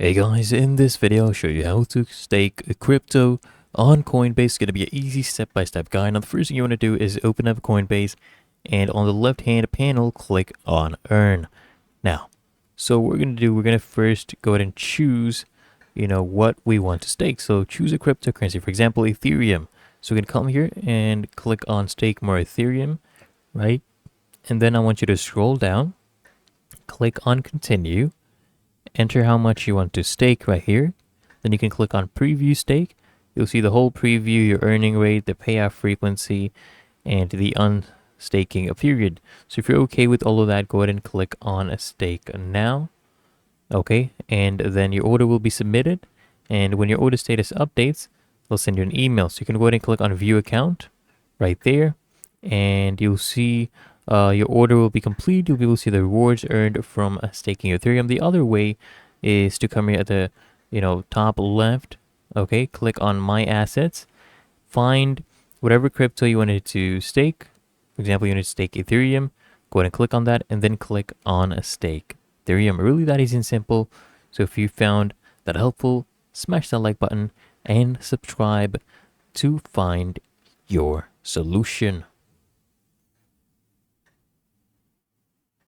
Hey guys, in this video I'll show you how to stake a crypto on Coinbase. It's going to be an easy step-by-step guide. Now the first thing you want to do is open up Coinbase and on the left hand panel click on earn. Now, so what we're going to do, we're going to first go ahead and choose, what we want to stake. So choose a cryptocurrency, for example, Ethereum. So we can come here and click on stake more Ethereum, right? And then I want you to scroll down, click on continue. Enter how much you want to stake right here. Then you can click on preview stake. You'll see the whole preview, your earning rate, the payout frequency, and the unstaking period. So if you're okay with all of that, go ahead and click on a stake now. Okay, and then your order will be submitted. And when your order status updates, they'll send you an email. So you can go ahead and click on view account right there. And you'll see your order will be complete. You'll be able to see the rewards earned from staking Ethereum. The other way is to come here at the top left. Okay, click on my assets, find whatever crypto you wanted to stake. For example, you wanted to stake Ethereum. Go ahead and click on that, and then click on a stake Ethereum. Really that easy and simple. So if you found that helpful, smash that like button and subscribe to find your solution.